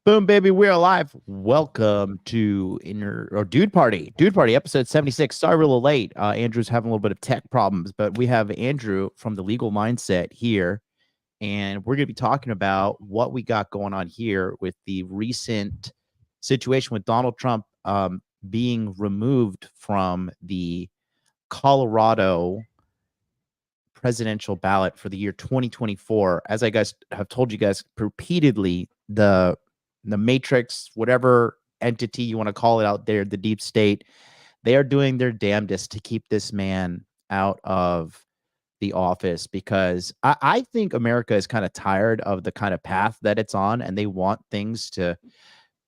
Boom, baby, we're live. Welcome to Dude Party. Dude Party, episode 76. Sorry, we're a little late. Andrew's having a little bit of tech problems, but we have Andrew from the Legal Mindset here, and we're going to be talking about what we got going on here with the recent situation with Donald Trump being removed from the Colorado presidential ballot for the year 2024. As I guys have told you guys repeatedly, the matrix, whatever entity you want to call it out there, the deep state, they are doing their damnedest to keep this man out of the office because I think America is kind of tired of the kind of path that it's on and they want things to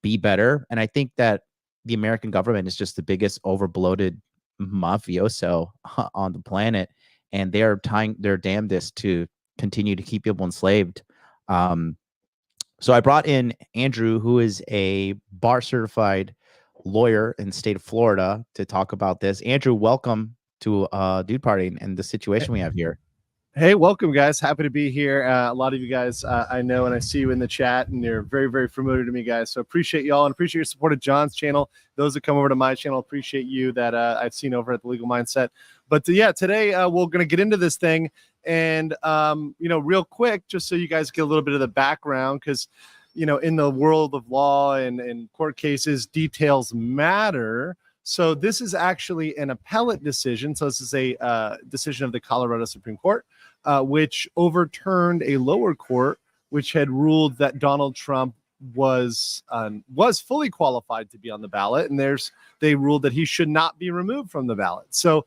be better. And I think that the American government is just the biggest overbloated mafioso on the planet. And they are trying their damnedest to continue to keep people enslaved. So I brought in Andrew, who is a bar certified lawyer in the state of Florida, to talk about this. Andrew, welcome to Dude Party and the situation we have here. Hey, welcome, guys. Happy to be here. A lot of you guys I know, and I see you in the chat, and you're very, very familiar to me, guys. So appreciate y'all and appreciate your support of John's channel. Those that come over to my channel, appreciate you that I've seen over at the Legal Mindset. But yeah, today we're going to get into this thing. And, real quick, just so you guys get a little bit of the background, because, in the world of law and court cases, details matter. So this is actually an appellate decision. So this is a decision of the Colorado Supreme Court, which overturned a lower court, which had ruled that Donald Trump was fully qualified to be on the ballot. And they ruled that he should not be removed from the ballot. So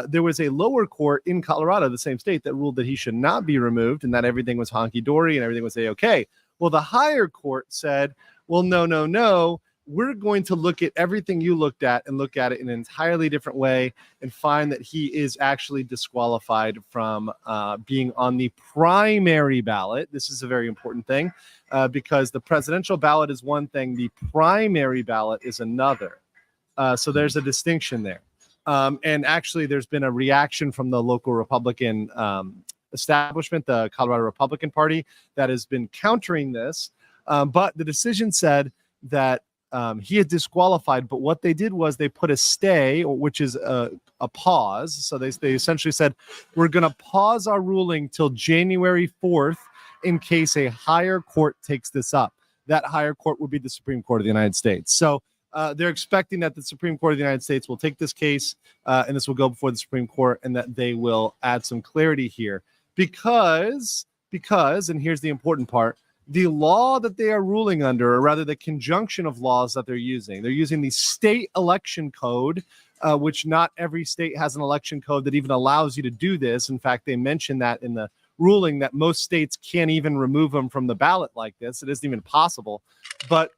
there was a lower court in Colorado, the same state, that ruled that he should not be removed and that everything was honky-dory and everything was A-okay. Well, the higher court said, well, no. We're going to look at everything you looked at and look at it in an entirely different way and find that he is actually disqualified from being on the primary ballot. This is a very important thing because the presidential ballot is one thing. The primary ballot is another. So there's a distinction there. And actually, there's been a reaction from the local Republican establishment, the Colorado Republican Party, that has been countering this. But the decision said that he had disqualified, but what they did was they put a stay, which is a pause. So they essentially said, we're going to pause our ruling till January 4th in case a higher court takes this up. That higher court would be the Supreme Court of the United States. So they're expecting that the Supreme Court of the United States will take this case and this will go before the Supreme Court and that they will add some clarity here because, and here's the important part, the law that they are ruling under, or rather the conjunction of laws that they're using the state election code, which not every state has an election code that even allows you to do this. In fact, they mentioned that in the ruling that most states can't even remove them from the ballot like this. It isn't even possible, but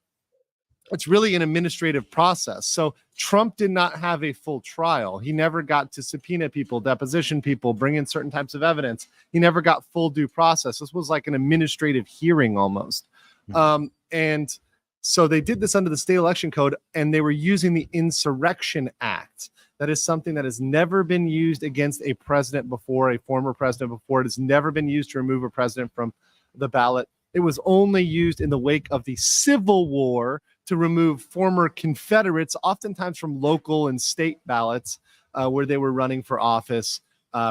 it's really an administrative process. So Trump did not have a full trial. He never got to subpoena people, deposition people, bring in certain types of evidence. He never got full due process. This was like an administrative hearing almost. And so they did this under the state election code, and they were using the Insurrection Act. That is something that has never been used against a president before, a former president before. It has never been used to remove a president from the ballot. It was only used in the wake of the Civil War to remove former Confederates, oftentimes from local and state ballots where they were running for office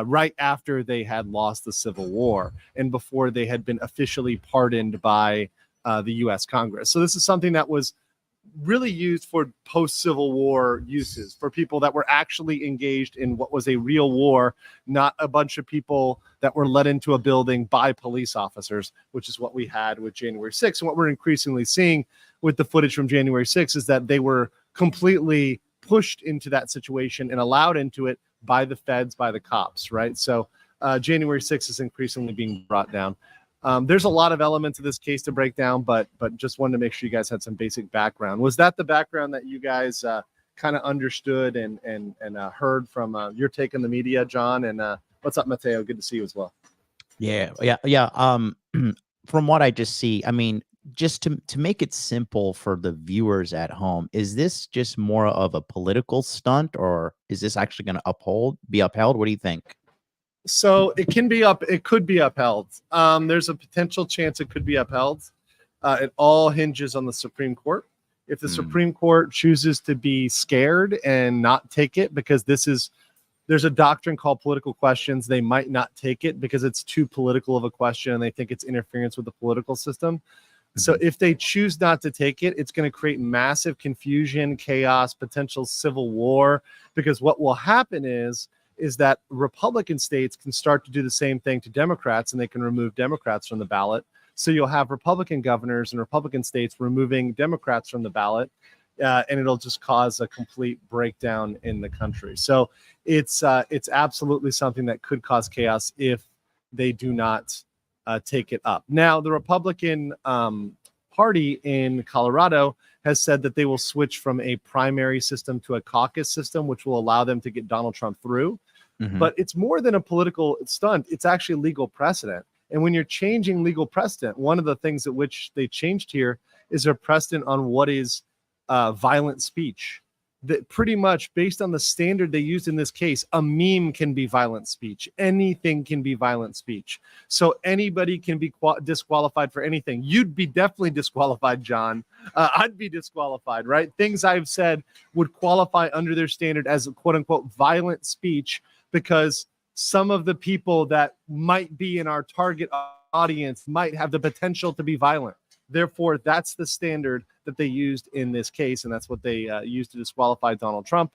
right after they had lost the Civil War and before they had been officially pardoned by the U.S. Congress. So this is something that was really used for post-Civil War uses, for people that were actually engaged in what was a real war, not a bunch of people that were led into a building by police officers, which is what we had with January 6th. And what we're increasingly seeing with the footage from January 6th is that they were completely pushed into that situation and allowed into it by the feds, by the cops, right? So January 6th is increasingly being brought down. There's a lot of elements of this case to break down, but just wanted to make sure you guys had some basic background. Was that the background that you guys kind of understood and heard from your take on the media, John? And what's up, Mateo? Good to see you as well. Yeah. From what I just see, I mean, just to make it simple for the viewers at home, is this just more of a political stunt, or is this actually going to be upheld? What do you think? So it could be upheld. There's a potential chance it could be upheld. It all hinges on the Supreme Court. If the Supreme Court chooses to be scared and not take it, because there's a doctrine called political questions, they might not take it because it's too political of a question and they think it's interference with the political system. So if they choose not to take it, it's going to create massive confusion, chaos, potential civil war, because what will happen is that Republican states can start to do the same thing to Democrats, and they can remove Democrats from the ballot. So you'll have Republican governors and Republican states removing Democrats from the ballot, and it'll just cause a complete breakdown in the country. So it's absolutely something that could cause chaos if they do not take it up. Now, the Republican Party in Colorado has said that they will switch from a primary system to a caucus system, which will allow them to get Donald Trump through. But it's more than a political stunt. It's actually legal precedent. And when you're changing legal precedent, one of the things at which they changed here is a precedent on what is violent speech. That pretty much based on the standard they used in this case, a meme can be violent speech. Anything can be violent speech. So anybody can be disqualified for anything. You'd be definitely disqualified, John. I'd be disqualified, right? Things I've said would qualify under their standard as quote unquote violent speech, because some of the people that might be in our target audience might have the potential to be violent. Therefore, that's the standard that they used in this case, and that's what they used to disqualify Donald Trump.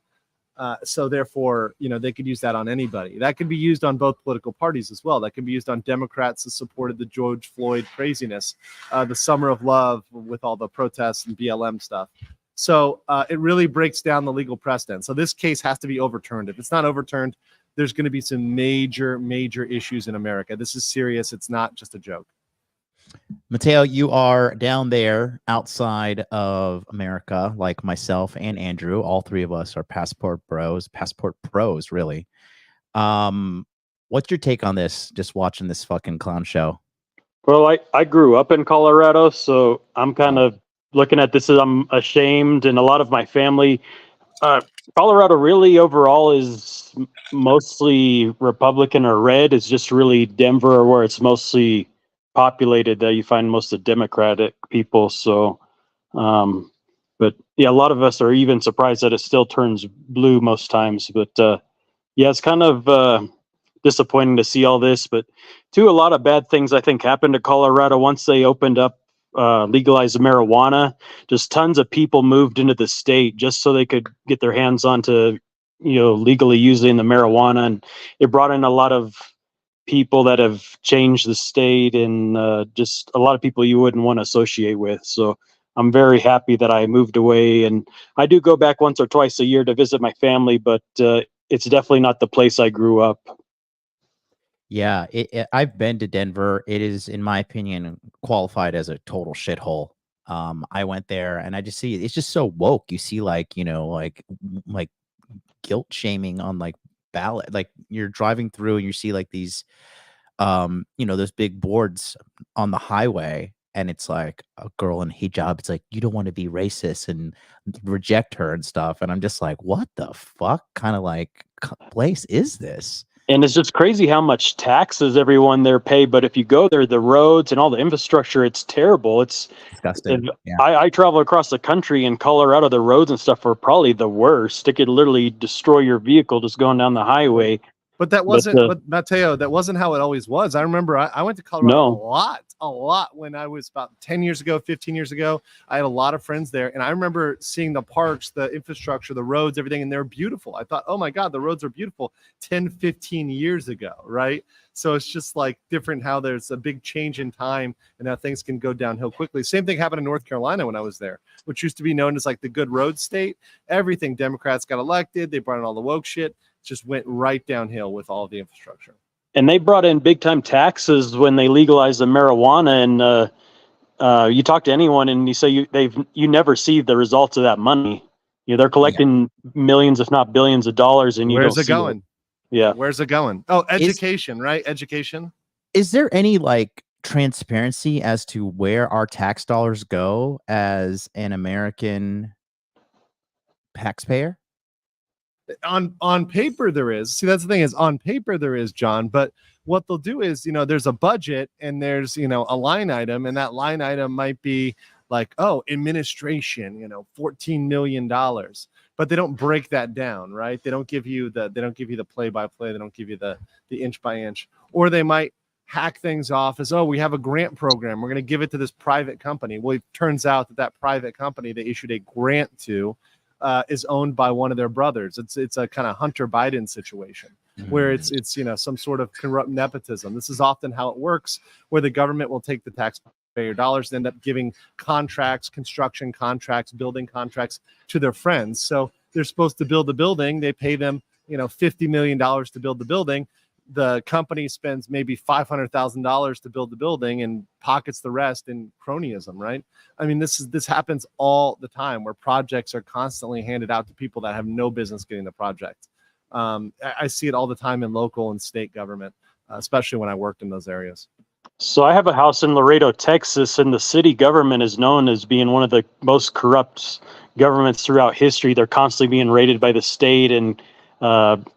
So therefore, they could use that on anybody. That could be used on both political parties as well. That could be used on Democrats that supported the George Floyd craziness, the Summer of Love with all the protests and BLM stuff. So it really breaks down the legal precedent. So this case has to be overturned. If it's not overturned, there's going to be some major, major issues in America. This is serious. It's not just a joke. Mateo, you are down there outside of America, like myself and Andrew. All three of us are passport pros, really. What's your take on this, just watching this fucking clown show? Well, I grew up in Colorado, so I'm kind of looking at this as I'm ashamed, and a lot of my family. Colorado really overall is mostly Republican or red. It's just really Denver where it's mostly populated that you find most of the Democratic people. So, but yeah, a lot of us are even surprised that it still turns blue most times. But yeah, it's kind of disappointing to see all this. But too, a lot of bad things I think happened to Colorado once they opened up, legalized marijuana. Just tons of people moved into the state just so they could get their hands onto, legally using the marijuana, and it brought in a lot of people that have changed the state, and just a lot of people you wouldn't want to associate with. So I'm very happy that I moved away, and I do go back once or twice a year to visit my family, but it's definitely not the place I grew up. Yeah, I've been to Denver. It is, in my opinion, qualified as a total shithole. I went there and I just see it's just so woke. You see like guilt shaming on like ballot, like you're driving through and you see like these those big boards on the highway, and it's like a girl in hijab. It's like, you don't want to be racist and reject her and stuff. And I'm just like, what the fuck kind of like place is this? And it's just crazy how much taxes everyone there pay. But if you go there, the roads and all the infrastructure, it's terrible. It's disgusting. Yeah. I travel across the country in Colorado. The roads and stuff are probably the worst. It could literally destroy your vehicle just going down the highway. But that wasn't, but Mateo, that wasn't how it always was. I remember I went to Colorado a lot when I was about 10 years ago, 15 years ago. I had a lot of friends there, and I remember seeing the parks, the infrastructure, the roads, everything, and they're beautiful. I thought, oh my God, the roads are beautiful 10, 15 years ago, right? So it's just like different how there's a big change in time and how things can go downhill quickly. Same thing happened in North Carolina when I was there, which used to be known as like the good road state. Everything, Democrats got elected. They brought in all the woke shit. Just went right downhill with all the infrastructure. And they brought in big time taxes when they legalized the marijuana. And you talk to anyone and you say you never see the results of that money. They're collecting millions, if not billions of dollars, and where's it going? Yeah. Where's it going? Oh, education, right? Education. Is there any like transparency as to where our tax dollars go as an American taxpayer? On paper there is. See, that's the thing, is on paper there is, John, but what they'll do is, there's a budget and there's, a line item, and that line item might be like, oh, administration, $14 million. But they don't break that down, right? They don't give you the play by play. They don't give you the inch by inch. Or they might hack things off as, oh, we have a grant program, we're going to give it to this private company. Well, it turns out that private company they issued a grant to is owned by one of their brothers. It's a kind of Hunter Biden situation where it's some sort of corrupt nepotism. This is often how it works, where the government will take the taxpayer dollars and end up giving contracts, construction contracts, building contracts to their friends. So they're supposed to build a building. They pay them, $50 million to build the building. The company spends maybe $500,000 to build the building and pockets the rest in cronyism, right? I mean, this happens all the time, where projects are constantly handed out to people that have no business getting the project. I see it all the time in local and state government, especially when I worked in those areas. So I have a house in Laredo, Texas, and the city government is known as being one of the most corrupt governments throughout history. They're constantly being raided by the state, and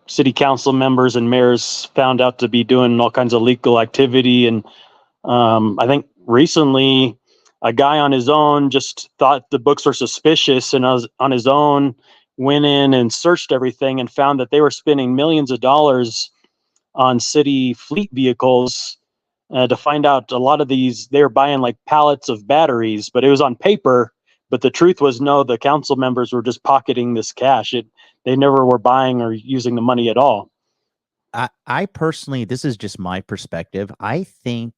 city council members and mayors found out to be doing all kinds of legal activity. And I think recently a guy on his own just thought the books were suspicious, and on his own went in and searched everything and found that they were spending millions of dollars on city fleet vehicles to find out a lot of these, they were buying like pallets of batteries, but it was on paper. But the truth was, no, the council members were just pocketing this cash. They never were buying or using the money at all. I personally, this is just my perspective. I think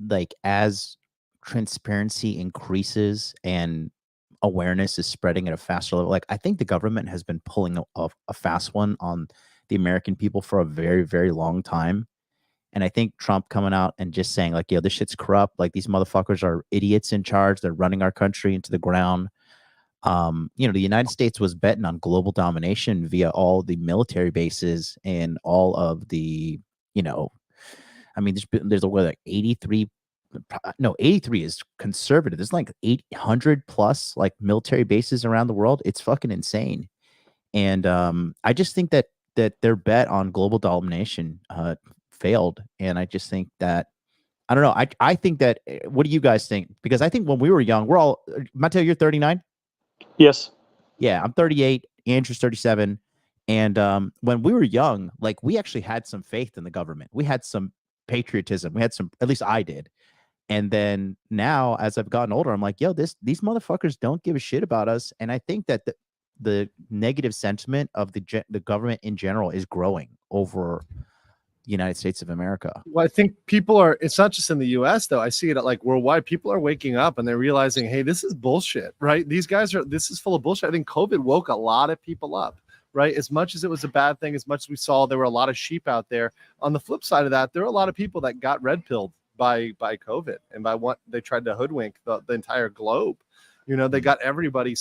like as transparency increases and awareness is spreading at a faster level, like I think the government has been pulling a fast one on the American people for a very, very long time. And I think Trump coming out and just saying like, yo, this shit's corrupt. Like these motherfuckers are idiots in charge. They're running our country into the ground. The United States was betting on global domination via all the military bases and all of the, there's like 83 is conservative. There's like 800 plus like military bases around the world. It's fucking insane. And I just think that their bet on global domination failed. And I just think that, I don't know. I think that, what do you guys think? Because I think when we were young, we're all, Mateo, you're 39? Yes. Yeah, I'm 38. Andrew's 37. And when we were young, like we actually had some faith in the government. We had some patriotism. We had some, at least I did. And then now, as I've gotten older, I'm like, yo, these motherfuckers don't give a shit about us. And I think that the negative sentiment of the government in general is growing over the United States of America. Well, I think it's not just in the US though. I see it like worldwide. People are waking up and they're realizing, hey, this is bullshit, right? This is full of bullshit. I think COVID woke a lot of people up, right? As much as it was a bad thing, as much as we saw there were a lot of sheep out there. On the flip side of that, there are a lot of people that got red pilled by COVID and by what they tried to hoodwink the entire globe. They got everybody,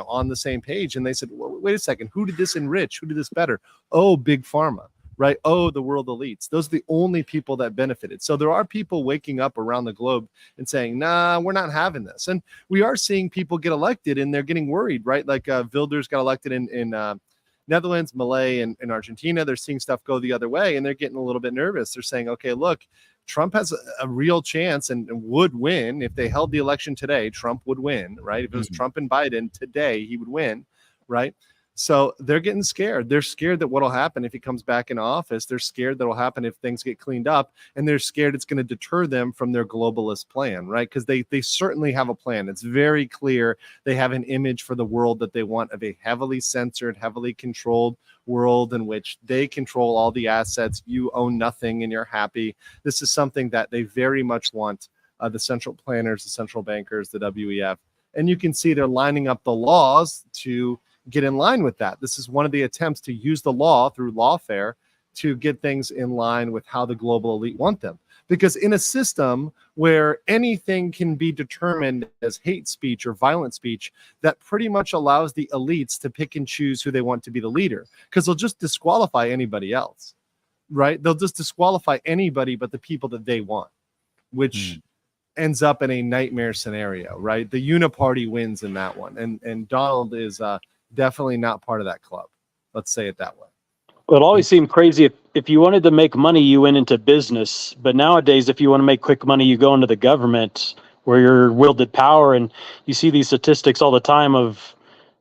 on the same page, and they said, well, wait a second, who did this enrich? Who did this better? Oh, big pharma. Right? Oh, the world elites. Those are the only people that benefited. So there are people waking up around the globe and saying, nah, we're not having this. And we are seeing people get elected and they're getting worried, right? Like Wilders got elected in Netherlands, Ballet, and in Argentina. They're seeing stuff go the other way and they're getting a little bit nervous. They're saying, okay, look, Trump has a real chance and would win. If they held the election today, Trump would win, right? If it was Trump and Biden today, he would win, right? So they're getting scared. They're scared that what'll happen if he comes back in office. They're scared that'll happen if things get cleaned up, and they're scared it's going to deter them from their globalist plan, right? Because they certainly have a plan. It's very clear they have an image for the world that they want, of a heavily censored, heavily controlled world in which they control all the assets. You own nothing and you're happy. This is something that they very much want. The central planners, the central bankers, the WEF, and you can see they're lining up the laws to get in line with that. This is one of the attempts to use the law through lawfare to get things in line with how the global elite want them. Because in a system where anything can be determined as hate speech or violent speech, that pretty much allows the elites to pick and choose who they want to be the leader, because they'll just disqualify anybody else, right? They'll just disqualify anybody but the people that they want, which ends up in a nightmare scenario, right? The uniparty wins in that one. And Donald is definitely not part of that club. Let's say it that way. Well, it always seemed crazy if you wanted to make money, you went into business. But nowadays, if you want to make quick money, you go into the government where you're wielded power. And you see these statistics all the time of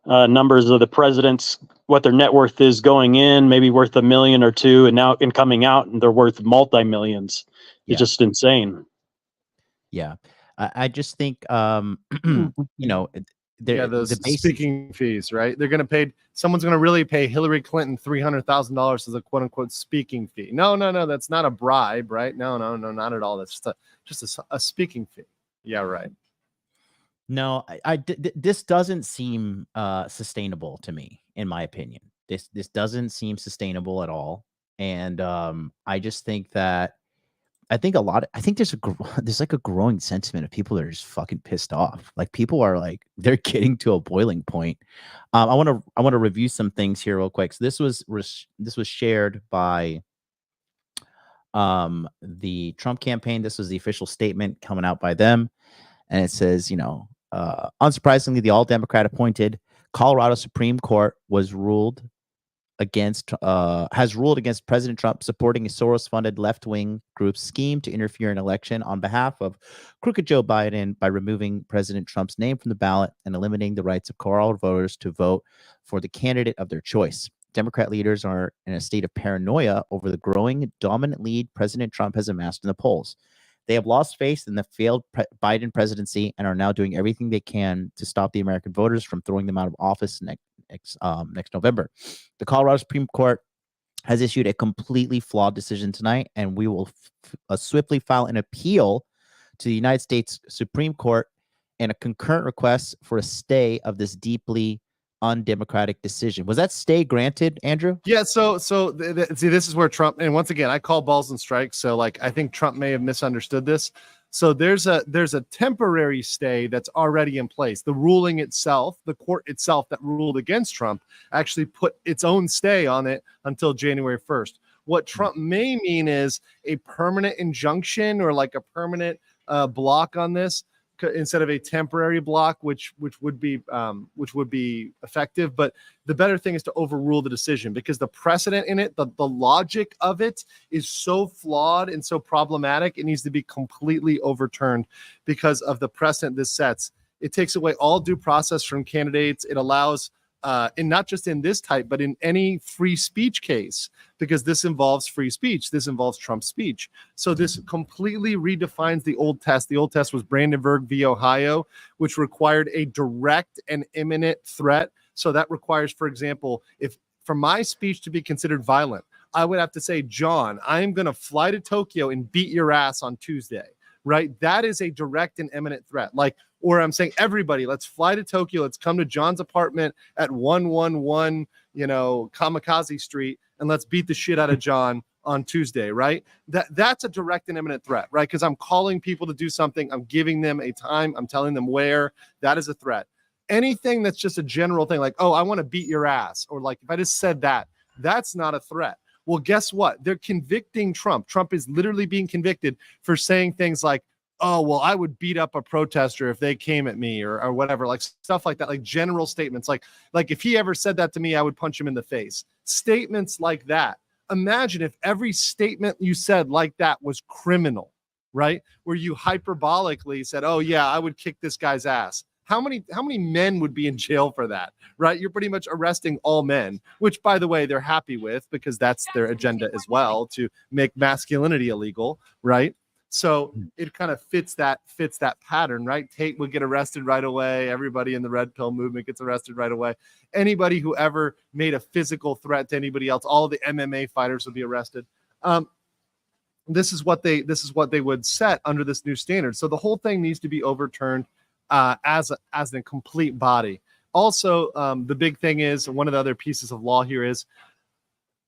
numbers of the presidents, what their net worth is going in, maybe worth $1 million or $2 million, and now in coming out, and they're worth multi-millions. It's just insane. Yeah. I just think, you know, Those the basic, speaking fees, right? They're going to pay, someone's going to really pay Hillary Clinton $300,000 as a quote unquote speaking fee. No, that's not a bribe, right? No, not at all. That's just a speaking fee. Yeah, right. no, this doesn't seem sustainable to me, in my opinion. This doesn't seem sustainable at all. And I just think that I think there's like a growing sentiment of people that are just fucking pissed off. Like people are like, they're getting to a boiling point. I want to review some things here real quick. So this was shared by the Trump campaign. This was the official statement coming out by them. And it says, unsurprisingly, the all Democrat appointed Colorado Supreme Court has ruled against President Trump supporting a Soros-funded left-wing group's scheme to interfere in election on behalf of crooked Joe Biden by removing President Trump's name from the ballot and eliminating the rights of Colorado voters to vote for the candidate of their choice. Democrat leaders are in a state of paranoia over the growing dominant lead President Trump has amassed in the polls. They have lost faith in the failed Biden presidency and are now doing everything they can to stop the American voters from throwing them out of office next November. The Colorado Supreme Court has issued a completely flawed decision tonight, and we will swiftly file an appeal to the United States Supreme Court and a concurrent request for a stay of this deeply undemocratic decision. Was that stay granted, Andrew? Yeah. So see, this is where Trump, and once again, I call balls and strikes. So like, I think Trump may have misunderstood this. So there's a temporary stay that's already in place. The ruling itself, the court itself that ruled against Trump actually put its own stay on it until January 1st. What Trump may mean is a permanent injunction or like a permanent block on this, instead of a temporary block, which would be effective. But the better thing is to overrule the decision, because the precedent in it, the logic of it is so flawed and so problematic. It needs to be completely overturned because of the precedent this sets. It takes away all due process from candidates. It allows, and not just in this type, but in any free speech case, because this involves free speech. This involves Trump's speech. So this completely redefines the old test. The old test was Brandenburg v. Ohio, which required a direct and imminent threat. So that requires, for example, if for my speech to be considered violent, I would have to say, John, I am going to fly to Tokyo and beat your ass on Tuesday. Right? That is a direct and imminent threat. Like, or I'm saying, everybody, let's fly to Tokyo. Let's come to John's apartment at 111, Kamikaze Street, and let's beat the shit out of John on Tuesday. Right? That's a direct and imminent threat, right? Because I'm calling people to do something. I'm giving them a time. I'm telling them where. That is a threat. Anything that's just a general thing, like, oh, I want to beat your ass, or like if I just said that, that's not a threat. Well, guess what? They're convicting Trump. Trump is literally being convicted for saying things like, oh, well, I would beat up a protester if they came at me or whatever, like stuff like that, like general statements. Like if he ever said that to me, I would punch him in the face. Statements like that. Imagine if every statement you said like that was criminal, right? Where you hyperbolically said, oh, yeah, I would kick this guy's ass. How many men would be in jail for that, right? You're pretty much arresting all men, which, by the way, they're happy with because that's their agenda as well, to make masculinity illegal, right? So it kind of fits that pattern, right? Tate would get arrested right away. Everybody in the red pill movement gets arrested right away. Anybody who ever made a physical threat to anybody else, all of the MMA fighters would be arrested. This is what they would set under this new standard. So the whole thing needs to be overturned as a complete body. Also, the big thing is, one of the other pieces of law here is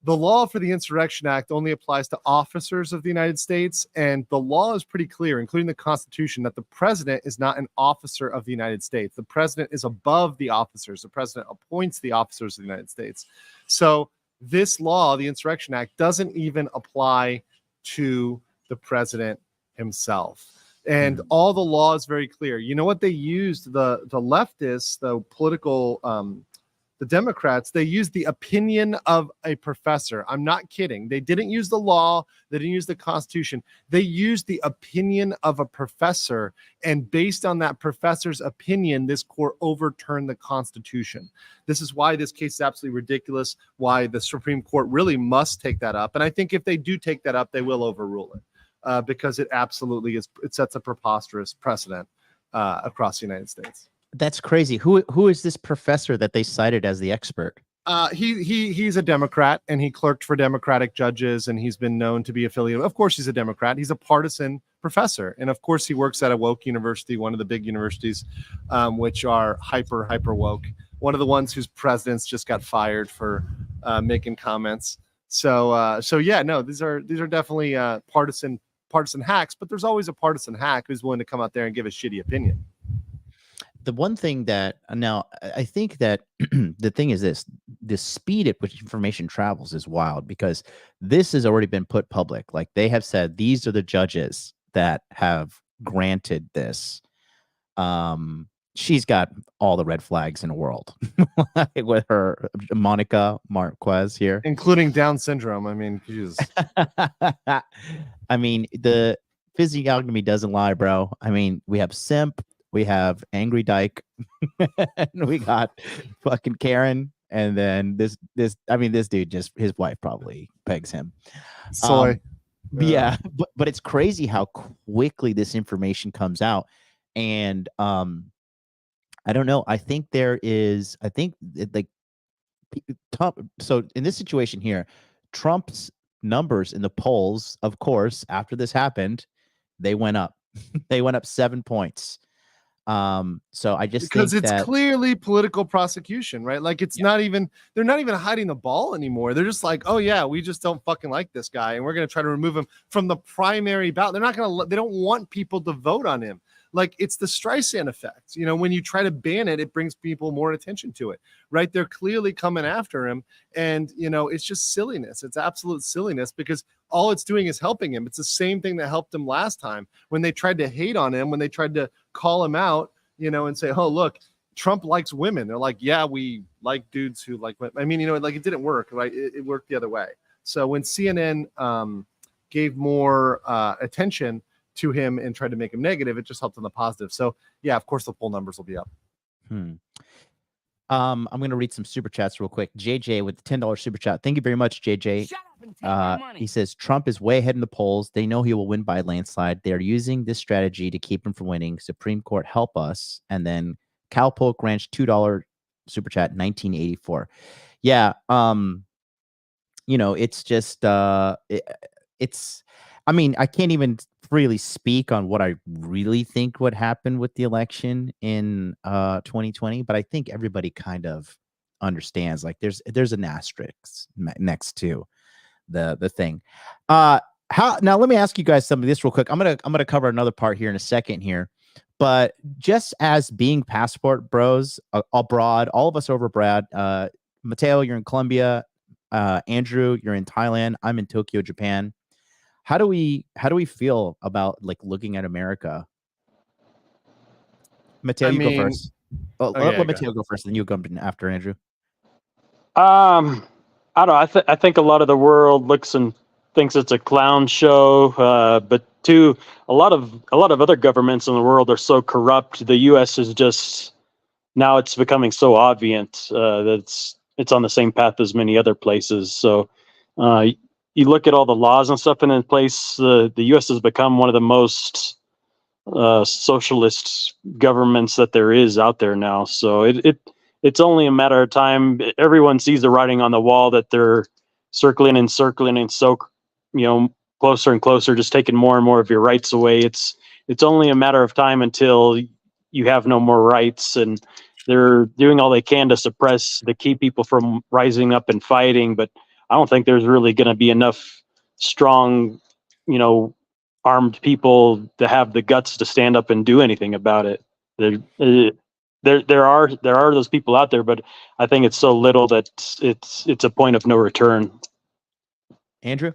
the law for the Insurrection Act only applies to officers of the United States. And the law is pretty clear, including the Constitution, that the president is not an officer of the United States. The president is above the officers. The president appoints the officers of the United States. So this law, the Insurrection Act, doesn't even apply to the president himself. And all the law is very clear. You know what they used, the leftists, the political, the the Democrats, they used the opinion of a professor. I'm not kidding. They didn't use the law. They didn't use the Constitution. They used the opinion of a professor. And based on that professor's opinion, this court overturned the Constitution. This is why this case is absolutely ridiculous, why the Supreme Court really must take that up. And I think if they do take that up, they will overrule it because it absolutely is. It sets a preposterous precedent across the United States. That's crazy. Who is this professor that they cited as the expert? He's a Democrat, and he clerked for Democratic judges, and he's been known to be affiliated. Of course, he's a Democrat. He's a partisan professor, and of course, he works at a woke university, one of the big universities, which are hyper woke. One of the ones whose presidents just got fired for making comments. So yeah, no, these are definitely partisan hacks, but there's always a partisan hack who's willing to come out there and give a shitty opinion. The one thing that now I think that the thing is the speed at which information travels is wild, because this has already been put public. Like, they have said these are the judges that have granted this. She's got all the red flags in the world with her Monica Marquez here, including Down syndrome. I mean, Jesus. I mean, the physiognomy doesn't lie, bro. I mean, we have simp. We have Angry Dyke, and we got fucking Karen, and then this. I mean, this dude just, his wife probably pegs him. Soy. Yeah, but it's crazy how quickly this information comes out, and I don't know. I think so in this situation here, Trump's numbers in the polls, of course, after this happened, they went up. They went up 7 points. So I just because think it's that clearly political prosecution, right? Like, it's not even, they're not even hiding the ball anymore. They're just like, oh yeah, we just don't fucking like this guy, and we're going to try to remove him from the primary ballot. They don't want people to vote on him. Like, it's the Streisand effect. You know, when you try to ban it, it brings people more attention to it, right? They're clearly coming after him. And, you know, it's just silliness. It's absolute silliness, because all it's doing is helping him. It's the same thing that helped him last time when they tried to hate on him, when they tried to call him out, you know, and say, oh, look, Trump likes women. They're like, yeah, we like dudes who like women. I mean, you know, like, it didn't work, right? It worked the other way. So when CNN gave more attention to him and tried to make him negative, it just helped on the positive. So yeah, of course the poll numbers will be up. I'm going to read some super chats real quick. JJ with the $10 super chat. Thank you very much, JJ. Shut up and take my money. He says Trump is way ahead in the polls. They know he will win by a landslide. They are using this strategy to keep him from winning. Supreme Court, help us. And then Cowpoke Ranch $2 super chat 1984. Yeah. You know, it's just it's, I mean, I can't even freely speak on what I really think would happen with the election in 2020, but I think everybody kind of understands, like, there's an asterisk next to the thing. Now let me ask you guys some of this real quick. I'm gonna cover another part here in a second here, but just as being passport bros abroad, all of us over abroad, Mateo, you're in Colombia, Andrew, you're in Thailand, I'm in Tokyo, Japan. How do we feel about, like, looking at America? Mateo, you go first. Let Mateo go first, then you go after Andrew. I don't know. I think a lot of the world looks and thinks it's a clown show, but too, a lot of other governments in the world are so corrupt. The U.S. is just, now it's becoming so obvious that it's on the same path as many other places. So you look at all the laws and stuff in place. The U.S. has become one of the most socialist governments that there is out there now. So it's only a matter of time. Everyone sees the writing on the wall that they're circling and so, you know, closer and closer, just taking more and more of your rights away. It's only a matter of time until you have no more rights, and they're doing all they can to keep people from rising up and fighting. But I don't think there's really going to be enough strong, you know, armed people to have the guts to stand up and do anything about it. There are those people out there, but I think it's so little that it's a point of no return. Andrew?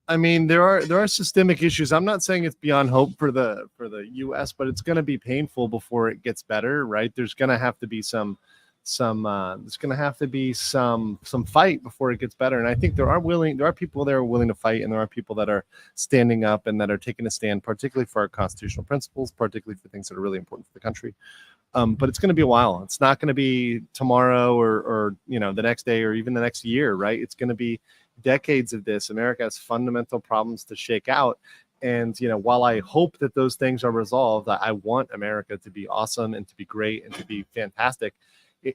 I mean, there are systemic issues. I'm not saying it's beyond hope for the U.S., but it's going to be painful before it gets better, right? There's going to have to be some there's going to have to be some fight before it gets better. And I think there are people there willing to fight, and there are people that are standing up and that are taking a stand, particularly for our constitutional principles, particularly for things that are really important for the country. But it's going to be a while. It's not going to be tomorrow or the next day or even the next year, right? It's going to be decades of this. America has fundamental problems to shake out. And, while I hope that those things are resolved, I want America to be awesome and to be great and to be fantastic.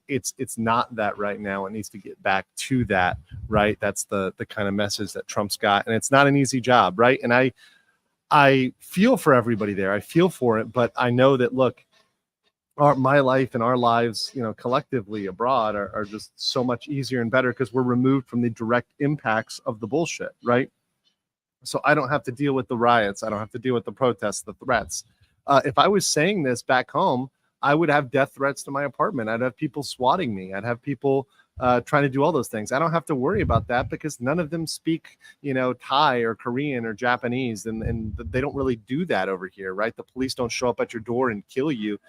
It's not that right now. It needs to get back to that, right? That's the kind of message that Trump's got. And it's not an easy job, right? And I feel for everybody there. I feel for it, but I know that, look, my life and our lives, collectively abroad are just so much easier and better because we're removed from the direct impacts of the bullshit, right? So I don't have to deal with the riots. I don't have to deal with the protests, the threats. If I was saying this back home, I would have death threats to my apartment. I'd have people swatting me. I'd have people trying to do all those things. I don't have to worry about that because none of them speak, Thai or Korean or Japanese, and they don't really do that over here, right? The police don't show up at your door and kill you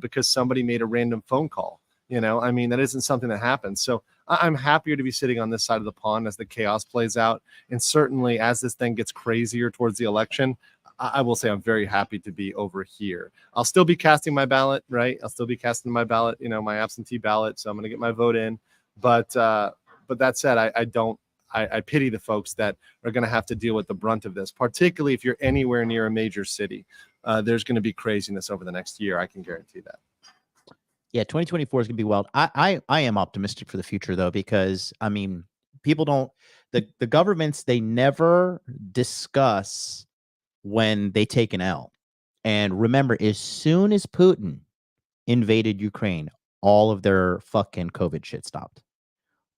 because somebody made a random phone call. That isn't something that happens. So I'm happier to be sitting on this side of the pond as the chaos plays out. And certainly as this thing gets crazier towards the election, I will say I'm very happy to be over here. I'll still be casting my ballot, right? I'll still be casting my ballot, my absentee ballot. So I'm going to get my vote in. But that said, I pity the folks that are going to have to deal with the brunt of this, particularly if you're anywhere near a major city. There's going to be craziness over the next year. I can guarantee that. Yeah, 2024 is going to be wild. I am optimistic for the future, though, because, people don't, the governments, they never discuss when they take an L. And remember, as soon as Putin invaded Ukraine, all of their fucking COVID shit stopped.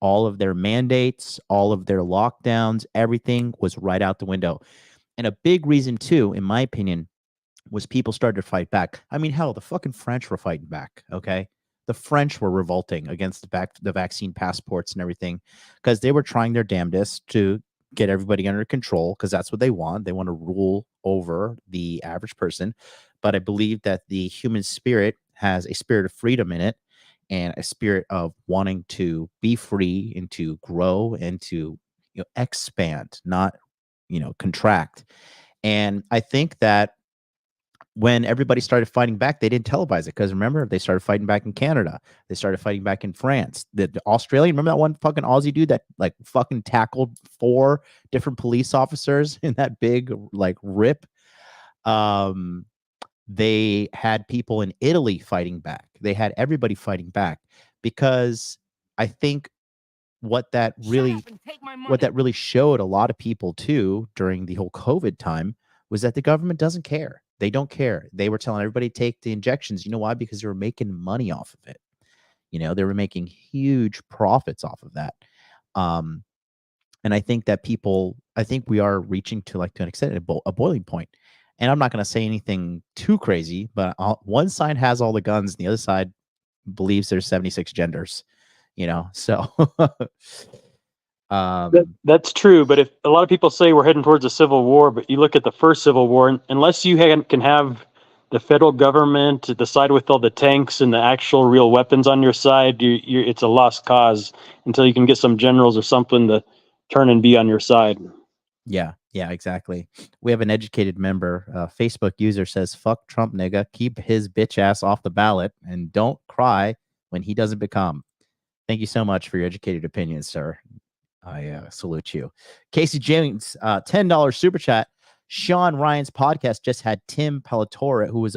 All of their mandates, all of their lockdowns, everything was right out the window. And a big reason, too, in my opinion, was people started to fight back. Hell, the fucking French were fighting back, okay? The French were revolting against the vaccine passports and everything because they were trying their damnedest to get everybody under control because that's what they want. They want to rule over the average person. But I believe that the human spirit has a spirit of freedom in it and a spirit of wanting to be free and to grow and to expand, not contract. And I think that when everybody started fighting back, they didn't televise it because remember, they started fighting back in Canada. They started fighting back in France. The Australian, remember that one fucking Aussie dude that fucking tackled 4 different police officers in that big rip? They had people in Italy fighting back. They had everybody fighting back because I think what that really showed a lot of people too during the whole COVID time was that the government doesn't care. They don't care. They were telling everybody to take the injections. You know why? Because they were making money off of it. They were making huge profits off of that. And I think that we are reaching to an extent a boiling point. And I'm not going to say anything too crazy, but one side has all the guns and the other side believes there's 76 genders, so that's true. But if a lot of people say we're heading towards a civil war, but you look at the first civil war, and unless you can have the federal government to decide with all the tanks and the actual real weapons on your side, it's a lost cause until you can get some generals or something to turn and be on your side. Yeah, exactly. We have an educated member, Facebook user says, "Fuck Trump, nigga. Keep his bitch ass off the ballot and don't cry when he doesn't become." Thank you so much for your educated opinion, sir. I salute you. Casey James, $10 super chat. Sean Ryan's podcast just had Tim Palatora, who was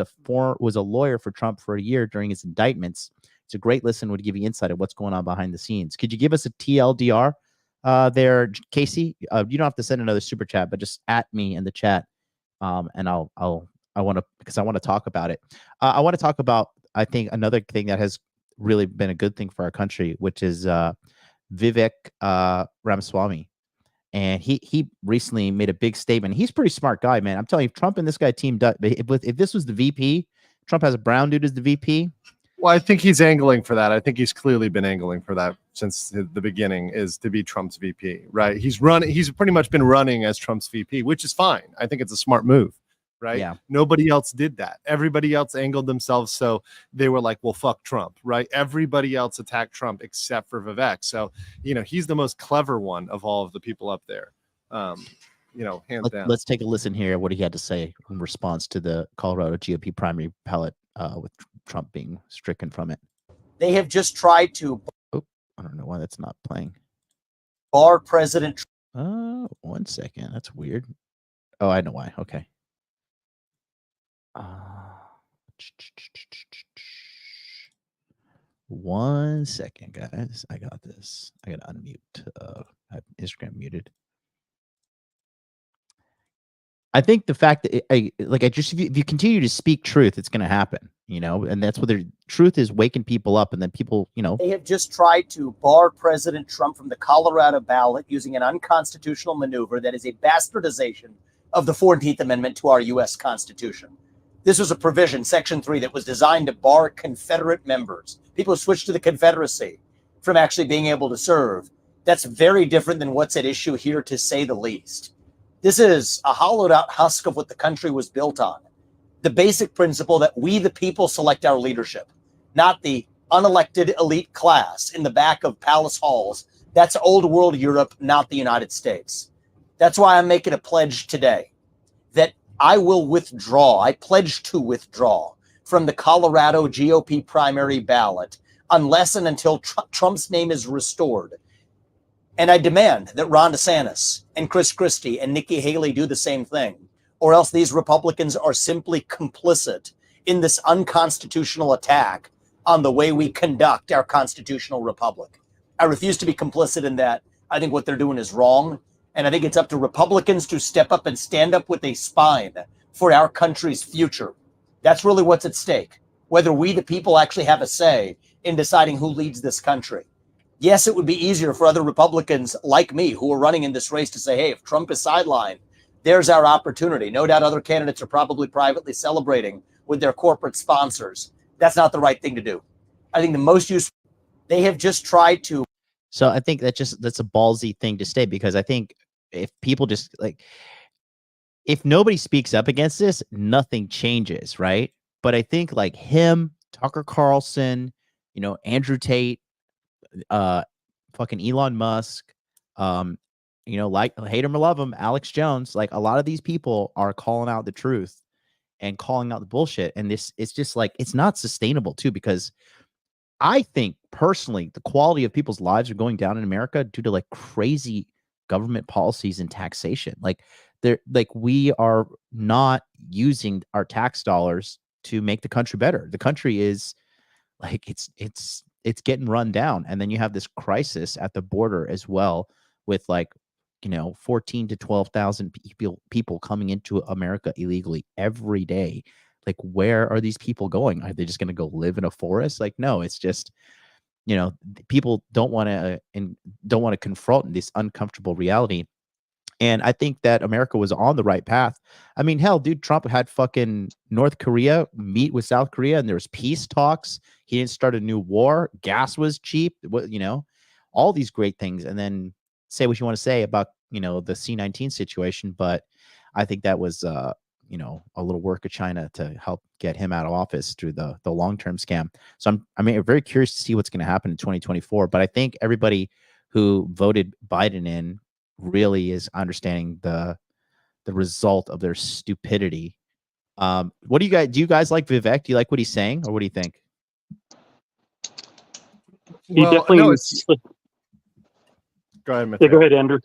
a lawyer for Trump for a year during his indictments. It's a great listen. Would give you insight of what's going on behind the scenes. Could you give us a TLDR there, Casey? You don't have to send another super chat, but just at me in the chat, and I want to because I want to talk about it. I want to talk about I think another thing that has really been a good thing for our country, which is Vivek Ramaswamy. And he recently made a big statement. He's a pretty smart guy, man. I'm telling you, Trump and this guy teamed up. If this was the VP, Trump has a brown dude as the VP. Well, I think he's angling for that. I think he's clearly been angling for that since the beginning, is to be Trump's VP, right? He's pretty much been running as Trump's VP, which is fine. I think it's a smart move. right? Yeah. Nobody else did that. Everybody else angled themselves. So they were like, well, fuck Trump, right? Everybody else attacked Trump except for Vivek. So, he's the most clever one of all of the people up there. Hands down. Let's take a listen here. What he had to say in response to the Colorado GOP primary ballot with Trump being stricken from it. They have just tried to I don't know why that's not playing. bar President Oh, 1 second. That's weird. Oh, I know why. Okay. One second, guys. I got this. I got to unmute. I have Instagram muted. I think the fact that if you continue to speak truth, it's going to happen, and that's what truth is, waking people up, and then people, They have just tried to bar President Trump from the Colorado ballot using an unconstitutional maneuver that is a bastardization of the 14th Amendment to our U.S. Constitution. This was a provision, Section 3, that was designed to bar Confederate members, people who switched to the Confederacy, from actually being able to serve. That's very different than what's at issue here, to say the least. This is a hollowed out husk of what the country was built on. The basic principle that we, the people, select our leadership, not the unelected elite class in the back of palace halls. That's old world Europe, not the United States. That's why I'm making a pledge today that I will withdraw. I pledge to withdraw from the Colorado GOP primary ballot unless and until Trump's name is restored. And I demand that Ron DeSantis and Chris Christie and Nikki Haley do the same thing, or else these Republicans are simply complicit in this unconstitutional attack on the way we conduct our constitutional republic. I refuse to be complicit in that. I think what they're doing is wrong. And I think it's up to Republicans to step up and stand up with a spine for our country's future. That's really what's at stake, whether we, the people, actually have a say in deciding who leads this country. Yes, it would be easier for other Republicans like me who are running in this race to say, hey, if Trump is sidelined, there's our opportunity. No doubt other candidates are probably privately celebrating with their corporate sponsors. That's not the right thing to do. I think the most useful, they have just tried to. So I think that's a ballsy thing to say, because I think if people just if nobody speaks up against this, nothing changes, right? But I think like him, Tucker Carlson, Andrew Tate, fucking Elon Musk, like hate him or love him, Alex Jones, like a lot of these people are calling out the truth and calling out the bullshit. And it's just like, it's not sustainable too, because I think personally, the quality of people's lives are going down in America due to like crazy government policies and taxation. We are not using our tax dollars to make the country better. The country is like, it's getting run down. And then you have this crisis at the border as well, with 14 to 12,000 people coming into America illegally every day. Like, where are these people going? Are they just going to go live in a forest? Like, no, it's just, people don't want to confront this uncomfortable reality. And I think that America was on the right path. I mean, hell, dude, Trump had fucking North Korea meet with South Korea, and there was peace talks. He didn't start a new war. Gas was cheap. All these great things. And then say what you want to say about, the C-19 situation. But I think that was, a little work of China to help get him out of office through the long-term scam. So I'm very curious to see what's going to happen in 2024. But I think everybody who voted Biden in really is understanding the result of their stupidity. What do you guys like Vivek? Do you like what he's saying, or what do you think? He Well, definitely. no, Go ahead, Mateo. Yeah, go ahead, Andrew.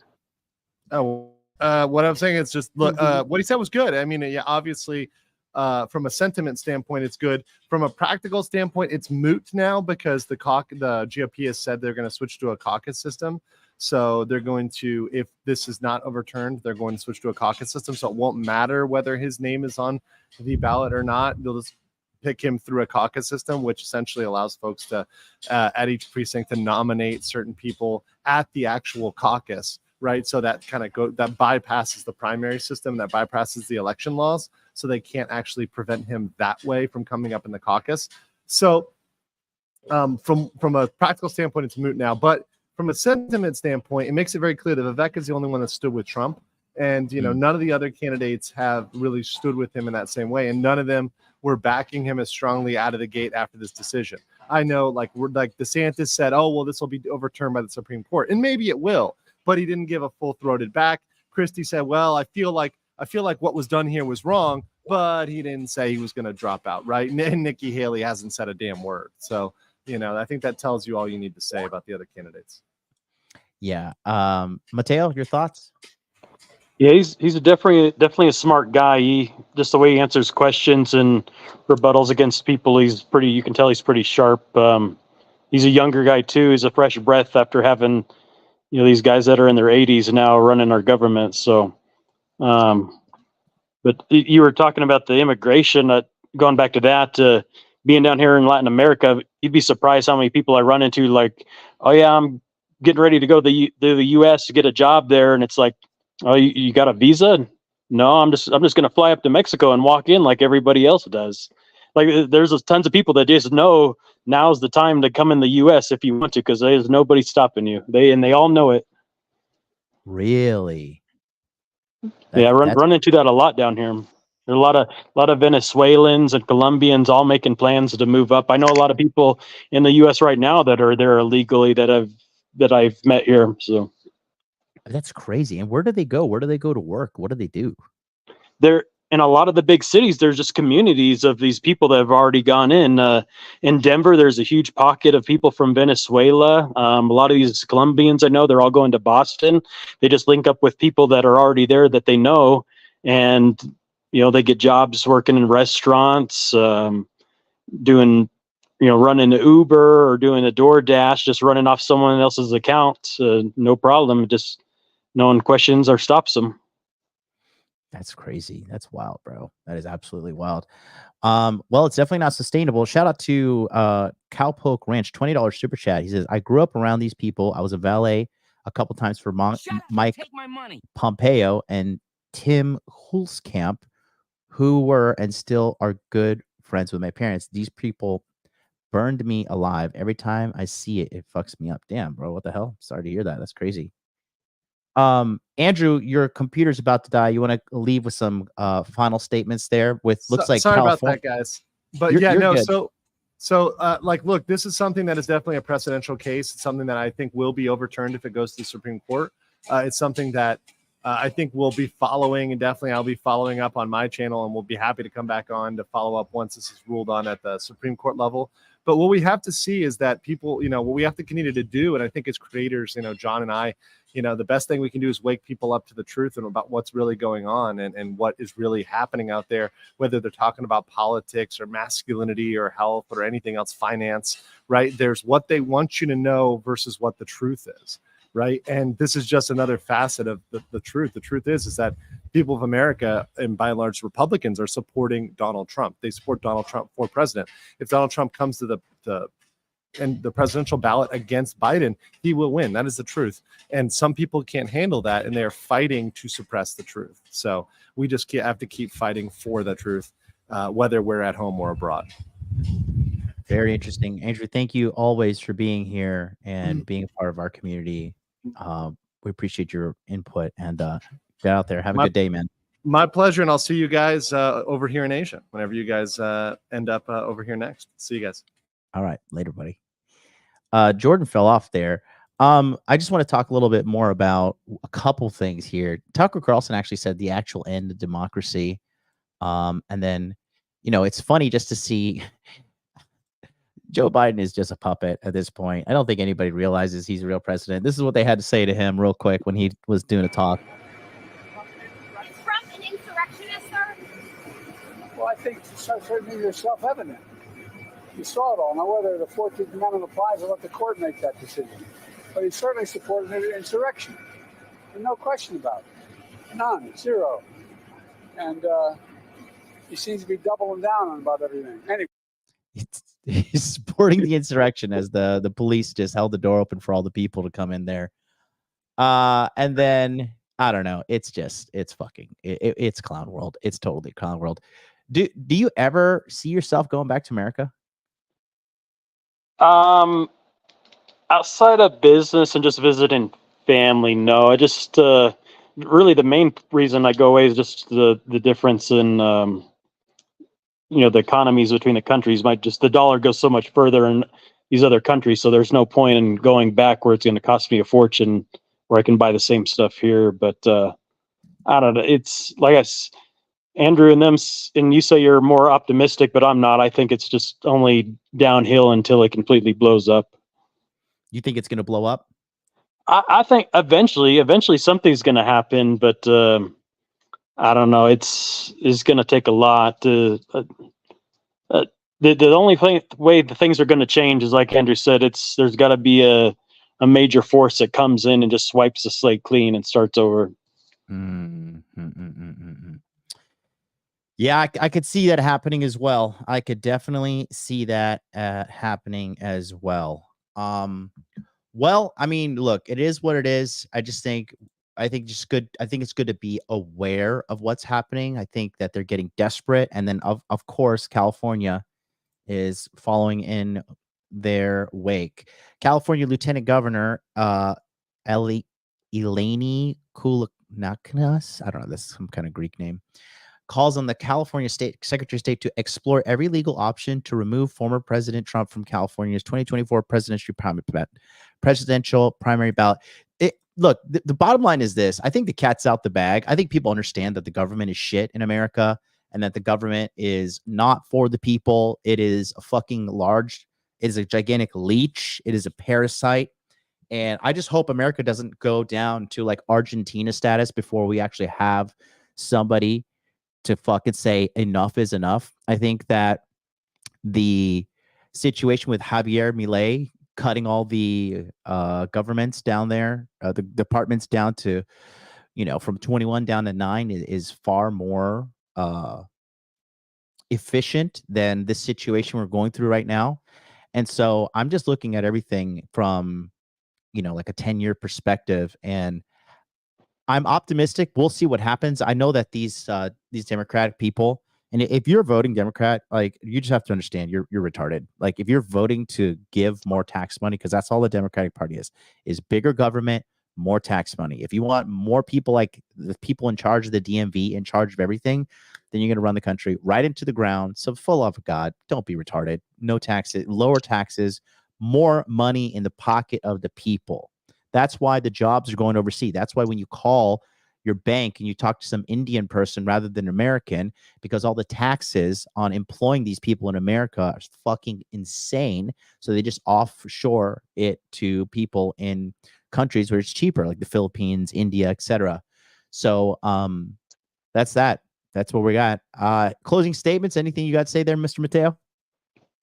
Oh, what I'm saying is just look. What he said was good. I mean, yeah, obviously, from a sentiment standpoint, it's good. From a practical standpoint, it's moot now because the GOP has said they're going to switch to a caucus system. So they're going to, if this is not overturned, they're going to switch to a caucus system. So it won't matter whether his name is on the ballot or not. They'll just pick him through a caucus system, which essentially allows folks to, at each precinct, to nominate certain people at the actual caucus, right? So that kind of that bypasses the primary system, that bypasses the election laws. So they can't actually prevent him that way from coming up in the caucus. So from a practical standpoint, it's moot now. But from a sentiment standpoint, it makes it very clear that Vivek is the only one that stood with Trump. And, none of the other candidates have really stood with him in that same way. And none of them were backing him as strongly out of the gate after this decision. I know, like DeSantis said, oh, well, this will be overturned by the Supreme Court. And maybe it will, but he didn't give a full-throated back. Christie said, well, I feel like what was done here was wrong, but he didn't say he was going to drop out, right? And Nikki Haley hasn't said a damn word. So, I think that tells you all you need to say about the other candidates. Yeah. Mateo, your thoughts? Yeah, he's definitely a smart guy. Just the way he answers questions and rebuttals against people, you can tell he's pretty sharp. He's a younger guy too. He's a fresh breath after having, these guys that are in their 80s now running our government. So, but you were talking about the immigration, going back to that, being down here in Latin America, you'd be surprised how many people I run into like, oh yeah, I'm getting ready to go to the US to get a job there. And it's like, oh, you got a visa? No, I'm just going to fly up to Mexico and walk in like everybody else does. Like there's tons of people that just know now's the time to come in the US if you want to, because there's nobody stopping you. They all know it. Really? Yeah, run into that a lot down here. There are a lot of Venezuelans and Colombians all making plans to move up. I know a lot of people in the US right now that are there illegally that I've met here. So that's crazy. And where do they go? Where do they go to work? What do they do? They're in a lot of the big cities. There's just communities of these people that have already gone in. In Denver, there's a huge pocket of people from Venezuela. A lot of these Colombians, I know, they're all going to Boston. They just link up with people that are already there that they know, and they get jobs working in restaurants, doing, running the Uber or doing the DoorDash, just running off someone else's account. No problem. Just no one questions or stops them. That's crazy. That's wild, bro. That is absolutely wild. Well, it's definitely not sustainable. Shout out to Cowpoke Ranch, $20 super chat. He says, I grew up around these people. I was a valet a couple times for Mike Pompeo and Tim Hulskamp, who were and still are good friends with my parents. These people burned me alive. Every time I see it, it fucks me up. Damn, bro. What the hell? Sorry to hear that. That's crazy. Andrew, your computer's about to die. You want to leave with some final statements there with looks like sorry California. about that, guys. But You're good. Look, this is something that is definitely a precedential case. It's something that I think will be overturned if it goes to the Supreme Court. It's something that I think we'll be following, and definitely I'll be following up on my channel, and we'll be happy to come back on to follow up once this is ruled on at the Supreme Court level. But what we have to see is that people, what we have to continue to do, and I think as creators, John and I, the best thing we can do is wake people up to the truth and about what's really going on and what is really happening out there, whether they're talking about politics or masculinity or health or anything else, finance, right? There's what they want you to know versus what the truth is, right? And this is just another facet of the truth. The truth is that people of America, and by and large Republicans, are supporting Donald Trump. They support Donald Trump for president. If Donald Trump comes to the presidential ballot against Biden, he will win. That is the truth. And some people can't handle that, and they are fighting to suppress the truth. So we just have to keep fighting for the truth, whether we're at home or abroad. Very interesting. Andrew, thank you always for being here and being a part of our community. We appreciate your input, and get out there. Have a good day, man. My pleasure. And I'll see you guys over here in Asia whenever you guys end up over here next. See you guys. All right. Later, buddy. Jordan fell off there. I just want to talk a little bit more about a couple things here. Tucker Carlson actually said the actual end of democracy. And then, it's funny just to see Joe Biden is just a puppet at this point. I don't think anybody realizes he's a real president. This is what they had to say to him real quick when he was doing a talk. Is Trump an insurrectionist, sir? Well, I think it's certainly self-evident. You saw it all. Now, whether the 14th Amendment applies, I'll let the court make that decision. But he certainly supported an insurrection. There's no question about it. None. Zero. And he seems to be doubling down on about everything. Anyway. He's supporting the insurrection as the police just held the door open for all the people to come in there. And then, I don't know. It's clown world. It's totally clown world. Do you ever see yourself going back to America? Outside of business and just visiting family, no. I just really the main reason I go away is just the difference in the economies between the countries. The dollar goes so much further in these other countries, so there's no point in going back where it's going to cost me a fortune where I can buy the same stuff here. But I don't know. It's like Andrew and them, and you say you're more optimistic, but I'm not. I think it's just only downhill until it completely blows up. You think it's going to blow up? I think eventually something's going to happen, but I don't know. It's going to take a lot to. The only way the things are going to change is, like Andrew said, there's got to be a major force that comes in and just swipes the slate clean and starts over. Yeah, I could see that happening as well. I could definitely see that happening as well. Well, I mean, look, it is what it is. I think it's good to be aware of what's happening. I think that they're getting desperate, and then of course California is following in their wake. California Lieutenant Governor Eleni Koulaknas, I don't know, this is some kind of Greek name, calls on the California Secretary of State to explore every legal option to remove former President Trump from California's 2024 presidential primary ballot. Look, the bottom line is this. I think the cat's out the bag. I think people understand that the government is shit in America and that the government is not for the people. It is it is a gigantic leech. It is a parasite. And I just hope America doesn't go down to like Argentina status before we actually have somebody to fucking say enough is enough. I think that the situation with Javier Milei cutting all the governments down there, the departments down to, from 21 down to 9 is far more efficient than this situation we're going through right now. And so I'm just looking at everything from, like a 10-year perspective, and I'm optimistic. We'll see what happens. I know that these Democratic people, and if you're voting Democrat, like, you just have to understand you're retarded. Like, if you're voting to give more tax money, because that's all the Democratic Party is bigger government, more tax money. If you want more people like the people in charge of the DMV, in charge of everything, then you're going to run the country right into the ground. So, full of God, don't be retarded. No taxes, lower taxes, more money in the pocket of the people. That's why the jobs are going overseas. That's why when you call your bank and you talk to some Indian person rather than American, because all the taxes on employing these people in America are fucking insane. So they just offshore it to people in countries where it's cheaper, like the Philippines, India, etc. So that's that. That's what we got. Closing statements. Anything you got to say there, Mr. Mateo?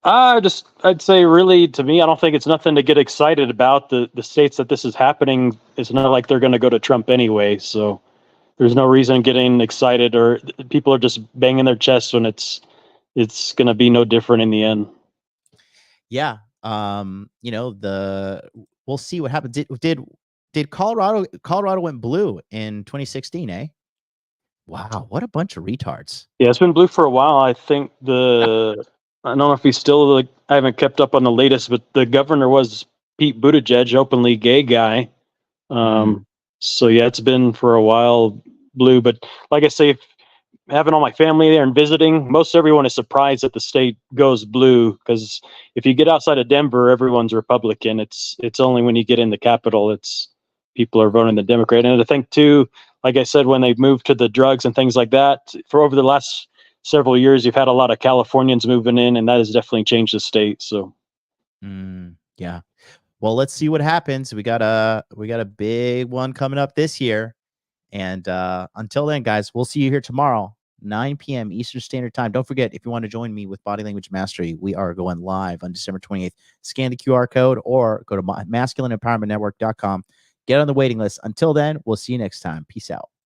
I'd say, really, to me, I don't think it's nothing to get excited about. The states that this is happening, it's not like they're going to go to Trump anyway. So there's no reason getting excited, or people are just banging their chests when it's going to be no different in the end. Yeah. We'll see what happens. Did Colorado went blue in 2016, eh? Wow, what a bunch of retards. Yeah, it's been blue for a while. I think I don't know if he's still, I haven't kept up on the latest, but the governor was Pete Buttigieg, openly gay guy. So yeah, it's been for a while blue. But like I say, having all my family there and visiting, most everyone is surprised that the state goes blue, because if you get outside of Denver, everyone's Republican. It's only when you get in the Capitol, people are voting the Democrat. And I think too, like I said, when they moved to the drugs and things like that, for over the last several years, you've had a lot of Californians moving in, and that has definitely changed the state. So, yeah. Well, let's see what happens. We got a big one coming up this year, and until then, guys, we'll see you here tomorrow, 9 p.m. Eastern Standard Time. Don't forget, if you want to join me with Body Language Mastery, we are going live on December 28th. Scan the QR code or go to masculineempowermentnetwork.com. Get on the waiting list. Until then, we'll see you next time. Peace out.